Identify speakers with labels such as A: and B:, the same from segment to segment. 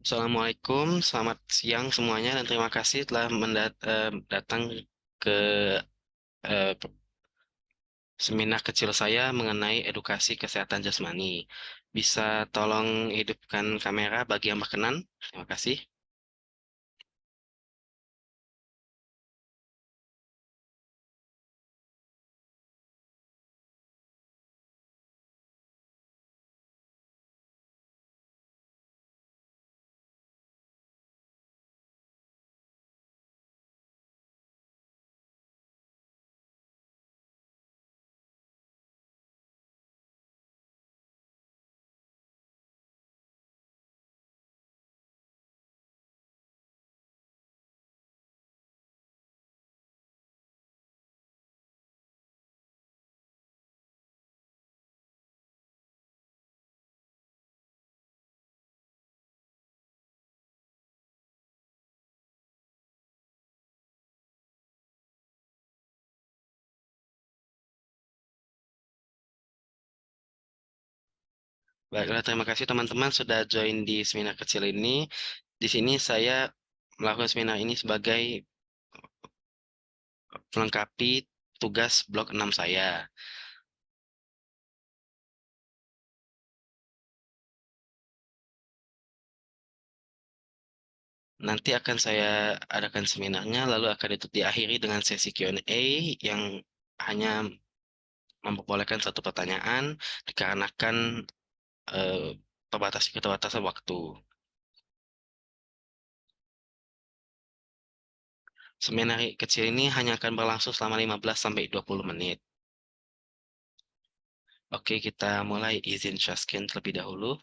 A: Assalamualaikum, selamat siang semuanya dan terima kasih telah datang ke eh, seminar kecil saya mengenai edukasi kesehatan jasmani. Bisa tolong hidupkan kamera bagi yang berkenan? Terima kasih. Baiklah, terima kasih teman-teman sudah join di seminar kecil ini. Di sini saya melakukan seminar ini sebagai melengkapi tugas blok 6 saya. Nanti akan saya adakan seminarnya, lalu akan itu diakhiri dengan sesi Q&A yang hanya memperbolehkan satu pertanyaan dikarenakan keterbatasan waktu. Seminar kecil ini hanya akan berlangsung selama 15 sampai 20 menit. Oke, kita mulai izin share screen terlebih dahulu.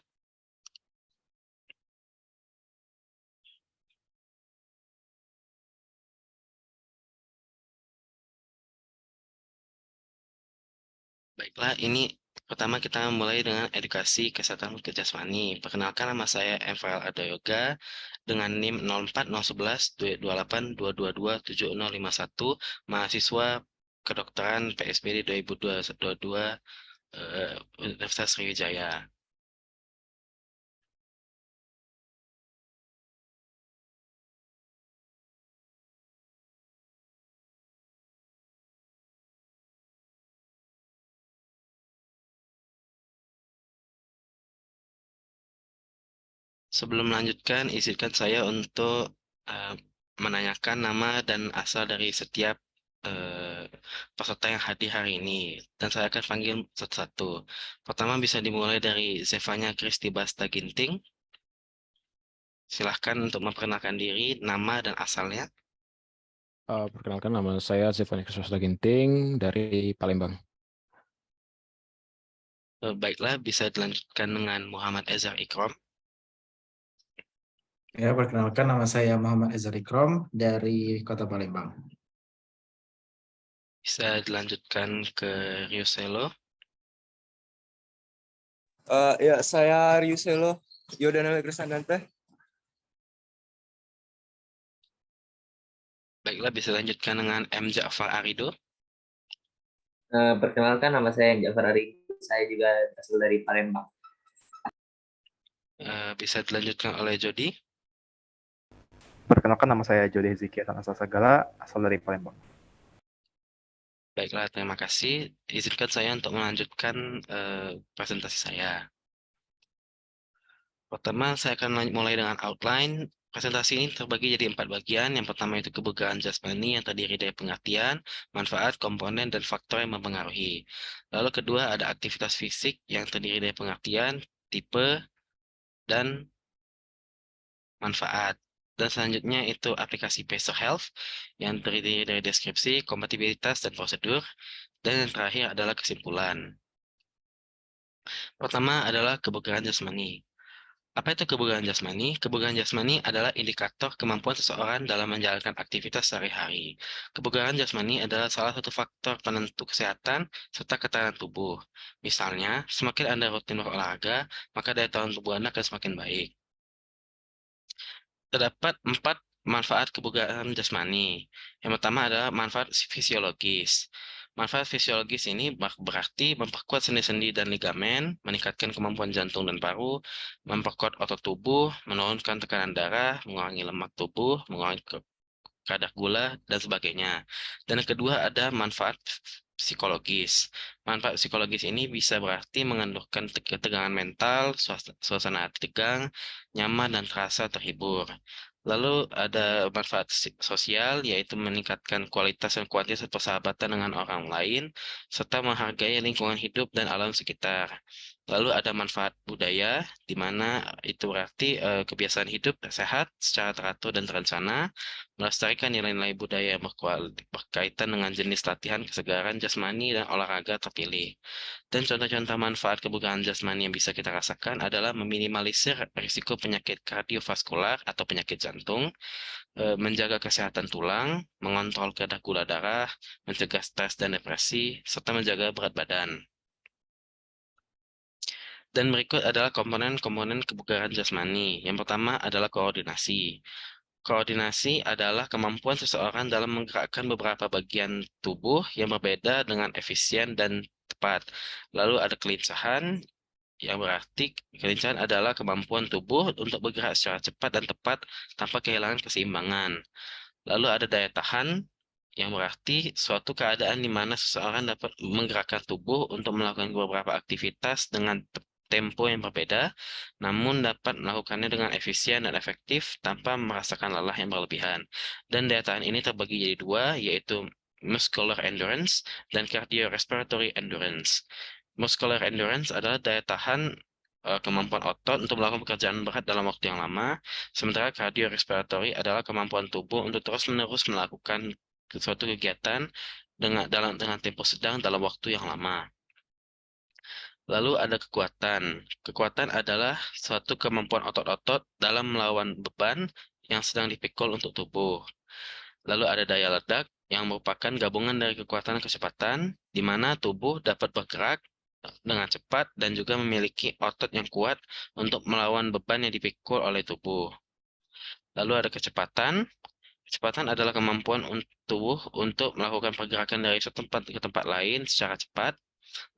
A: Baiklah, ini pertama kita mulai dengan edukasi kesehatan jasmani. Perkenalkan, nama saya Emfael Adoyoga dengan NIM 04011282227051, mahasiswa kedokteran PSBD 2022 Universitas Sriwijaya. Sebelum melanjutkan, izinkan saya untuk eh, menanyakan nama dan asal dari setiap peserta yang hadir hari ini. Dan saya akan panggil satu-satu. Pertama bisa dimulai dari Zevanya Kristi Basta Ginting. Silahkan untuk memperkenalkan diri, nama dan asalnya.
B: Perkenalkan, nama saya Zevani Kriswasda Ginting dari Palembang.
A: Baiklah, bisa dilanjutkan dengan Muhammad Ezar Ikrom.
C: Ya, perkenalkan nama saya Muhammad Ezari Krom dari Kota Palembang.
A: Bisa dilanjutkan ke Riuselo.
D: Ya, saya Riuselo Yodana Krisnandante.
A: Baiklah, bisa dilanjutkan dengan M. Ja'far Arido.
E: Perkenalkan, nama saya Jafar Ari. Saya juga asal dari Palembang.
A: Bisa dilanjutkan oleh Jody.
F: Perkenalkan, nama saya Jody Hezekiah Tanasa Sagala, asal dari Palembang.
A: Baiklah, terima kasih. Izinkan saya untuk melanjutkan presentasi saya. Pertama, saya akan mulai dengan outline. Presentasi ini terbagi jadi 4 bagian. Yang pertama itu kebugaran jasmani yang terdiri dari pengertian, manfaat, komponen, dan faktor yang mempengaruhi. Lalu kedua ada aktivitas fisik yang terdiri dari pengertian, tipe, dan manfaat. Dan selanjutnya itu aplikasi Pacer Health yang terdiri dari deskripsi, kompatibilitas, dan prosedur. Dan yang terakhir adalah kesimpulan. Pertama adalah kebugaran jasmani. Apa itu kebugaran jasmani? Kebugaran jasmani adalah indikator kemampuan seseorang dalam menjalankan aktivitas sehari-hari. Kebugaran jasmani adalah salah satu faktor penentu kesehatan serta ketahanan tubuh. Misalnya, semakin Anda rutin berolahraga, maka daya tahan tubuh Anda akan semakin baik. Terdapat 4 manfaat kebugaran jasmani. Yang pertama adalah manfaat fisiologis. Manfaat fisiologis ini berarti memperkuat sendi-sendi dan ligamen, meningkatkan kemampuan jantung dan paru, memperkuat otot tubuh, menurunkan tekanan darah, mengurangi lemak tubuh, mengurangi kadar gula, dan sebagainya. Dan yang kedua ada manfaat psikologis. Manfaat psikologis ini bisa berarti mengendurkan ketegangan mental, suasana hati tegang, nyaman, dan terasa terhibur. Lalu ada manfaat sosial, yaitu meningkatkan kualitas dan kuantitas persahabatan dengan orang lain, serta menghargai lingkungan hidup dan alam sekitar. Lalu ada manfaat budaya, di mana itu berarti kebiasaan hidup sehat secara teratur dan terencana, melestarikan nilai-nilai budaya yang berkaitan dengan jenis latihan kesegaran jasmani dan olahraga terpilih. Dan contoh-contoh manfaat kebugaran jasmani yang bisa kita rasakan adalah meminimalisir risiko penyakit kardiovaskular atau penyakit jantung, menjaga kesehatan tulang, mengontrol kadar gula darah, mencegah stres dan depresi, serta menjaga berat badan. Dan berikut adalah komponen-komponen kebugaran jasmani. Yang pertama adalah koordinasi. Koordinasi adalah kemampuan seseorang dalam menggerakkan beberapa bagian tubuh yang berbeda dengan efisien dan tepat. Lalu ada kelincahan, yang berarti kelincahan adalah kemampuan tubuh untuk bergerak secara cepat dan tepat tanpa kehilangan keseimbangan. Lalu ada daya tahan, yang berarti suatu keadaan di mana seseorang dapat menggerakkan tubuh untuk melakukan beberapa aktivitas dengan tempo yang berbeda, namun dapat melakukannya dengan efisien dan efektif tanpa merasakan lelah yang berlebihan. Dan daya tahan ini terbagi jadi dua, yaitu muscular endurance dan cardiorespiratory endurance. Muscular endurance adalah daya tahan kemampuan otot untuk melakukan pekerjaan berat dalam waktu yang lama, sementara cardiorespiratory adalah kemampuan tubuh untuk terus-menerus melakukan suatu kegiatan dengan tempo sedang dalam waktu yang lama. Lalu ada kekuatan. Kekuatan adalah suatu kemampuan otot-otot dalam melawan beban yang sedang dipikul untuk tubuh. Lalu ada daya ledak yang merupakan gabungan dari kekuatan dan kecepatan, di mana tubuh dapat bergerak dengan cepat dan juga memiliki otot yang kuat untuk melawan beban yang dipikul oleh tubuh. Lalu ada kecepatan. Kecepatan adalah kemampuan tubuh untuk melakukan pergerakan dari satu tempat ke tempat lain secara cepat.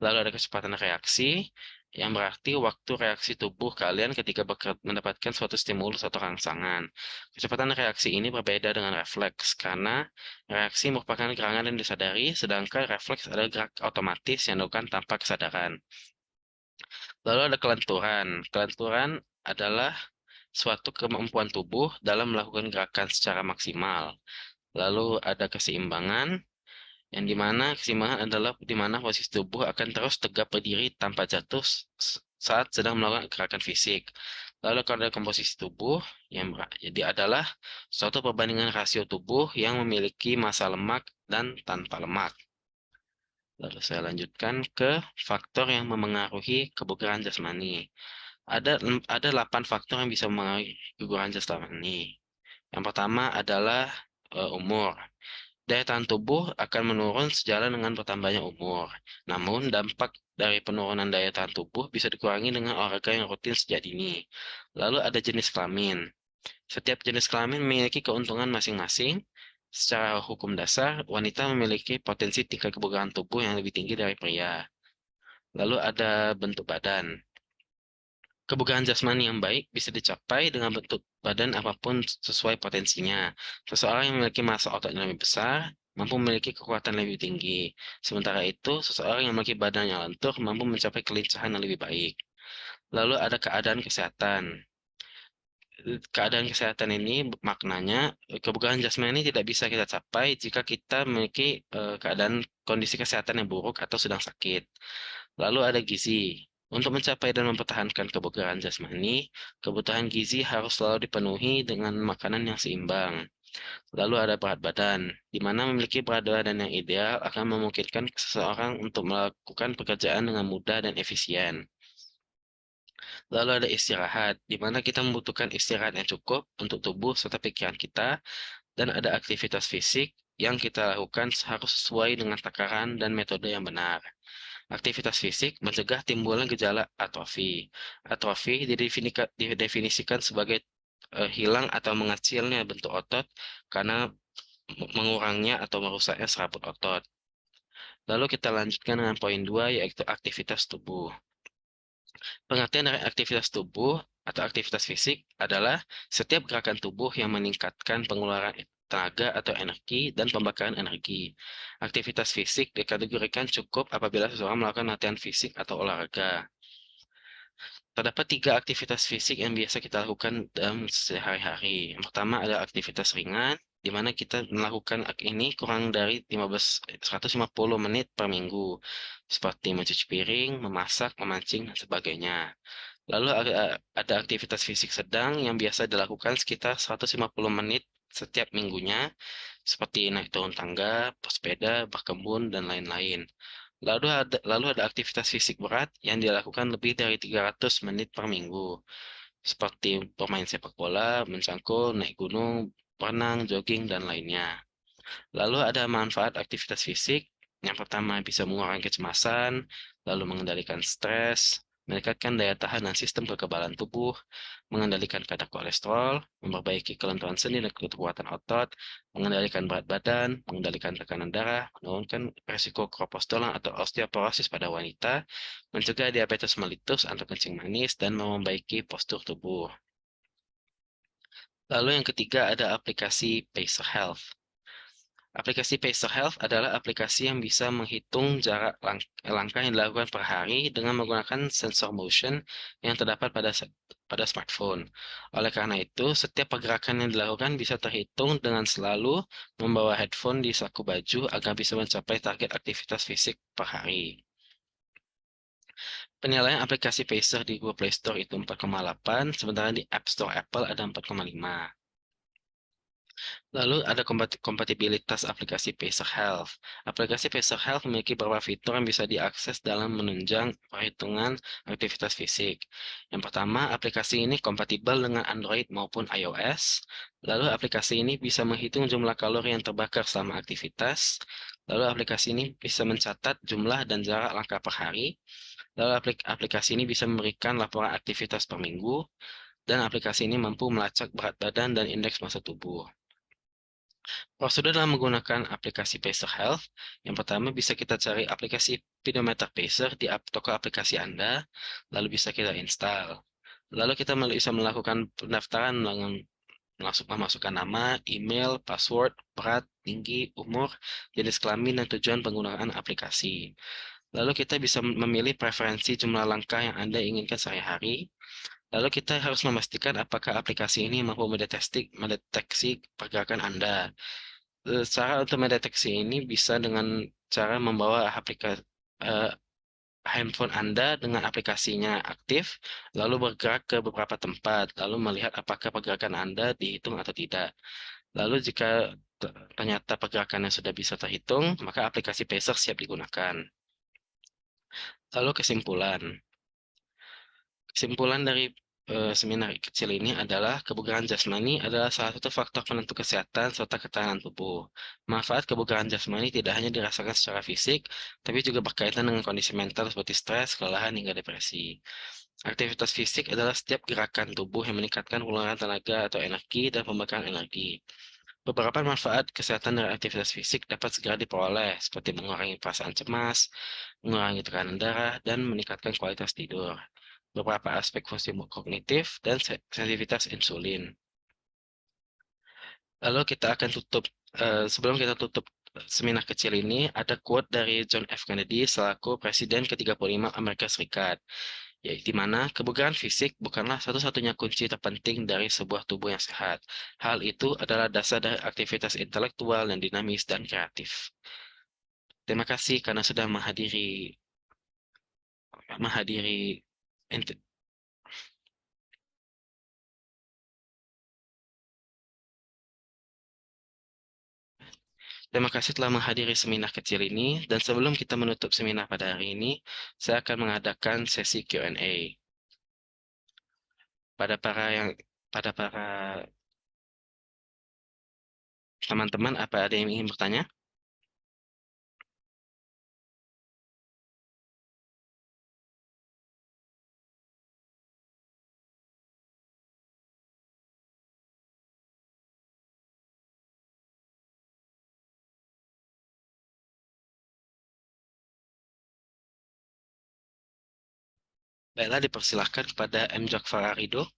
A: Lalu ada kecepatan reaksi, yang berarti waktu reaksi tubuh kalian ketika mendapatkan suatu stimulus atau rangsangan. Kecepatan reaksi ini berbeda dengan refleks, karena reaksi merupakan gerangan yang disadari, sedangkan refleks adalah gerak otomatis yang dilakukan tanpa kesadaran. Lalu ada kelenturan. Kelenturan adalah suatu kemampuan tubuh dalam melakukan gerakan secara maksimal. Lalu ada keseimbangan, yang dimana keseimbangan adalah dimana posisi tubuh akan terus tegap berdiri tanpa jatuh saat sedang melakukan gerakan fisik. Lalu kalau ada komposisi tubuh, yang jadi adalah suatu perbandingan rasio tubuh yang memiliki massa lemak dan tanpa lemak. Lalu saya lanjutkan ke faktor yang memengaruhi kebugaran jasmani. Ada 8 faktor yang bisa mempengaruhi kebugaran jasmani. Yang pertama adalah umur. Daya tahan tubuh akan menurun sejalan dengan bertambahnya umur. Namun, dampak dari penurunan daya tahan tubuh bisa dikurangi dengan olahraga yang rutin sejak dini. Lalu ada jenis kelamin. Setiap jenis kelamin memiliki keuntungan masing-masing. Secara hukum dasar, wanita memiliki potensi tingkat kebugaran tubuh yang lebih tinggi dari pria. Lalu ada bentuk badan. Kebugaran jasmani yang baik bisa dicapai dengan bentuk badan apapun sesuai potensinya. Seseorang yang memiliki massa otot yang lebih besar mampu memiliki kekuatan lebih tinggi. Sementara itu, seseorang yang memiliki badan yang lentur mampu mencapai kelincahan yang lebih baik. Lalu ada keadaan kesehatan. Keadaan kesehatan ini maknanya kebugaran jasmani tidak bisa kita capai jika kita memiliki keadaan kondisi kesehatan yang buruk atau sedang sakit. Lalu ada gizi. Untuk mencapai dan mempertahankan kebugaran jasmani, kebutuhan gizi harus selalu dipenuhi dengan makanan yang seimbang. Lalu ada berat badan, di mana memiliki berat badan yang ideal akan memungkinkan seseorang untuk melakukan pekerjaan dengan mudah dan efisien. Lalu ada istirahat, di mana kita membutuhkan istirahat yang cukup untuk tubuh serta pikiran kita, dan ada aktivitas fisik yang kita lakukan harus sesuai dengan takaran dan metode yang benar. Aktivitas fisik mencegah timbulnya gejala atrofi. Atrofi didefinisikan sebagai hilang atau mengecilnya bentuk otot karena mengurangnya atau merusaknya serabut otot. Lalu kita lanjutkan dengan poin 2, yaitu aktivitas tubuh. Pengertian dari aktivitas tubuh atau aktivitas fisik adalah setiap gerakan tubuh yang meningkatkan pengeluaran tenaga atau energi dan pembakaran energi. Aktivitas fisik dikategorikan cukup apabila seseorang melakukan latihan fisik atau olahraga. Terdapat 3 aktivitas fisik yang biasa kita lakukan dalam sehari-hari. Yang pertama ada aktivitas ringan, di mana kita melakukan ini kurang dari 150 menit per minggu, seperti mencuci piring, memasak, memancing, dan sebagainya. Lalu ada aktivitas fisik sedang yang biasa dilakukan sekitar 150 menit setiap minggunya, seperti naik turun tangga, bersepeda, berkebun, dan lain-lain. Lalu ada aktivitas fisik berat yang dilakukan lebih dari 300 menit per minggu, seperti bermain sepak bola, mencangkul, naik gunung, berenang, jogging, dan lainnya. Lalu ada manfaat aktivitas fisik. Yang pertama bisa mengurangi kecemasan, lalu mengendalikan stres, meningkatkan daya tahan dan sistem kekebalan tubuh, mengendalikan kadar kolesterol, memperbaiki kelenturan sendi dan kekuatan otot, mengendalikan berat badan, mengendalikan tekanan darah, menurunkan risiko kropostolan atau osteoporosis pada wanita, mencegah diabetes mellitus atau kencing manis, dan memperbaiki postur tubuh. Lalu yang ketiga ada aplikasi Pacer Health. Aplikasi Pacer Health adalah aplikasi yang bisa menghitung jarak langkah yang dilakukan per hari dengan menggunakan sensor motion yang terdapat pada smartphone. Oleh karena itu, setiap pergerakan yang dilakukan bisa terhitung dengan selalu membawa headphone di saku baju agar bisa mencapai target aktivitas fisik per hari. Penilaian aplikasi Pacer di Google Play Store itu 4,8, sementara di App Store Apple ada 4,5. Lalu ada kompatibilitas aplikasi Pacer Health. Aplikasi Pacer Health memiliki beberapa fitur yang bisa diakses dalam menunjang perhitungan aktivitas fisik. Yang pertama, aplikasi ini kompatibel dengan Android maupun iOS. Lalu aplikasi ini bisa menghitung jumlah kalori yang terbakar selama aktivitas. Lalu aplikasi ini bisa mencatat jumlah dan jarak langkah per hari. Lalu aplikasi ini bisa memberikan laporan aktivitas per minggu. Dan aplikasi ini mampu melacak berat badan dan indeks massa tubuh. Prosedur dalam menggunakan aplikasi Pacer Health, yang pertama bisa kita cari aplikasi Pedometer Pacer di toko aplikasi Anda, lalu bisa kita install. Lalu kita bisa melakukan pendaftaran dengan memasukkan nama, email, password, berat, tinggi, umur, jenis kelamin, dan tujuan penggunaan aplikasi. Lalu kita bisa memilih preferensi jumlah langkah yang Anda inginkan sehari-hari. Lalu kita harus memastikan apakah aplikasi ini mampu mendeteksi pergerakan Anda. Cara untuk mendeteksi ini bisa dengan cara membawa handphone Anda dengan aplikasinya aktif, lalu bergerak ke beberapa tempat, lalu melihat apakah pergerakan Anda dihitung atau tidak. Lalu jika ternyata pergerakannya sudah bisa terhitung, maka aplikasi Pacer siap digunakan. Lalu kesimpulan. Kesimpulan dari seminar kecil ini adalah kebugaran jasmani adalah salah satu faktor penentu kesehatan serta ketahanan tubuh. Manfaat kebugaran jasmani tidak hanya dirasakan secara fisik, tapi juga berkaitan dengan kondisi mental seperti stres, kelelahan, hingga depresi. Aktivitas fisik adalah setiap gerakan tubuh yang meningkatkan pengeluaran tenaga atau energi dan pembakaran energi. Beberapa manfaat kesehatan dari aktivitas fisik dapat segera diperoleh, seperti mengurangi perasaan cemas, mengurangi tekanan darah, dan meningkatkan kualitas tidur. Beberapa aspek fungsi kognitif dan sensitivitas insulin. Lalu kita akan sebelum kita tutup seminar kecil ini, ada quote dari John F. Kennedy selaku Presiden ke-35 Amerika Serikat, yaitu di mana kebugaran fisik bukanlah satu-satunya kunci terpenting dari sebuah tubuh yang sehat. Hal itu adalah dasar dari aktivitas intelektual yang dinamis dan kreatif. Terima kasih karena sudah menghadiri Terima kasih telah menghadiri seminar kecil ini, dan sebelum kita menutup seminar pada hari ini, saya akan mengadakan sesi Q&A. Pada para teman-teman, apa ada yang ingin bertanya? Baiklah, dipersilahkan kepada M. Jafar Arido.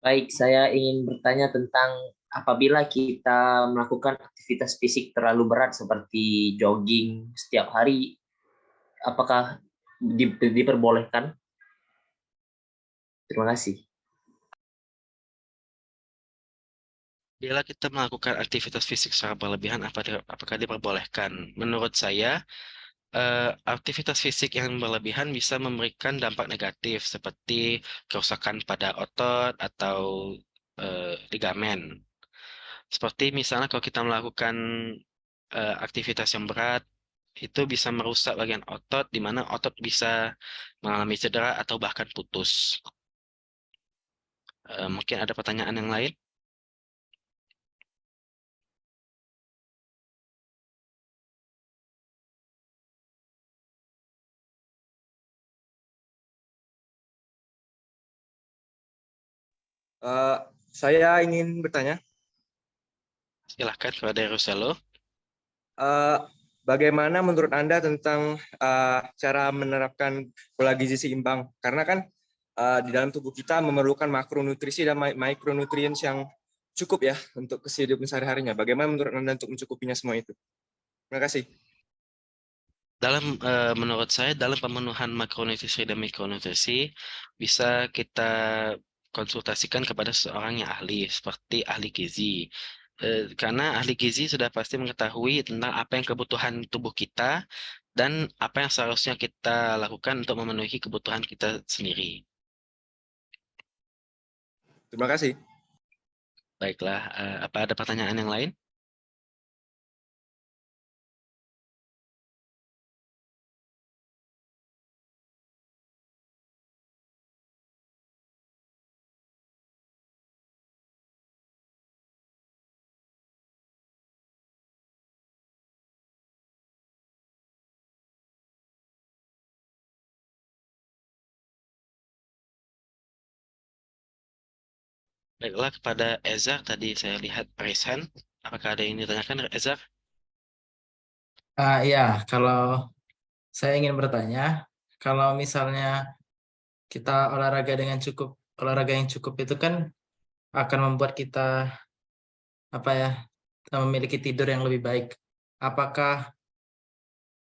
E: Baik, saya ingin bertanya tentang apabila kita melakukan aktivitas fisik terlalu berat seperti jogging setiap hari, apakah diperbolehkan? Terima kasih.
A: Bila kita melakukan aktivitas fisik secara berlebihan, apakah diperbolehkan? Menurut saya, aktivitas fisik yang berlebihan bisa memberikan dampak negatif seperti kerusakan pada otot atau ligamen. Seperti misalnya kalau kita melakukan aktivitas yang berat, itu bisa merusak bagian otot, di mana otot bisa mengalami cedera atau bahkan putus. Mungkin ada pertanyaan yang lain?
D: Saya ingin bertanya,
A: Silahkan kepada Ruselo.
D: eh, bagaimana menurut Anda tentang cara menerapkan pola gizi seimbang? Karena kan di dalam tubuh kita memerlukan makronutrisi dan micronutrients yang cukup ya untuk kehidupan sehari-harinya. Bagaimana menurut Anda untuk mencukupinya semua itu? Terima kasih.
A: Menurut saya, dalam pemenuhan makronutrisi dan mikronutrisi bisa kita konsultasikan kepada seorang yang ahli, seperti ahli gizi. Karena ahli gizi sudah pasti mengetahui tentang apa yang kebutuhan tubuh kita dan apa yang seharusnya kita lakukan untuk memenuhi kebutuhan kita sendiri.
D: Terima kasih.
A: Baiklah, apa ada pertanyaan yang lain? Baiklah, kepada Ezar, tadi saya lihat raise hand. Apakah ada yang ditanyakan, Ezar?
C: Iya, kalau saya ingin bertanya, kalau misalnya kita olahraga yang cukup itu kan akan membuat kita apa ya, memiliki tidur yang lebih baik. Apakah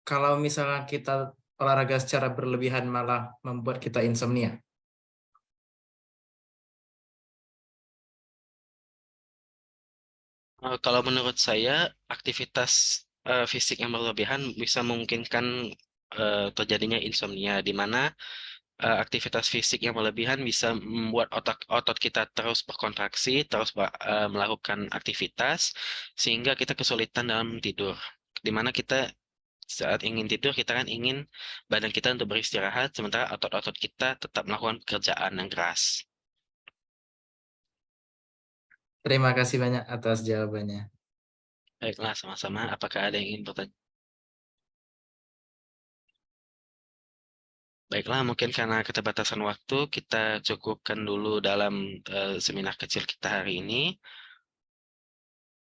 C: kalau misalnya kita olahraga secara berlebihan malah membuat kita insomnia?
A: Kalau menurut saya, aktivitas fisik yang berlebihan bisa memungkinkan terjadinya insomnia, di mana aktivitas fisik yang berlebihan bisa membuat otot kita terus berkontraksi, terus melakukan aktivitas, sehingga kita kesulitan dalam tidur. Di mana kita saat ingin tidur, kita kan ingin badan kita untuk beristirahat, sementara otot-otot kita tetap melakukan pekerjaan yang keras.
C: Terima kasih banyak atas jawabannya.
A: Baiklah, sama-sama. Apakah ada yang ingin bertanya? Baiklah, mungkin karena keterbatasan waktu, kita cukupkan dulu dalam seminar kecil kita hari ini.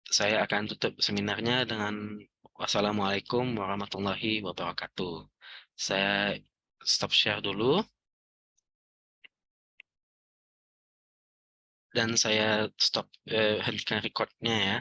A: Saya akan tutup seminarnya dengan wassalamualaikum warahmatullahi wabarakatuh. Saya stop share dulu, dan saya hentikan recordnya ya.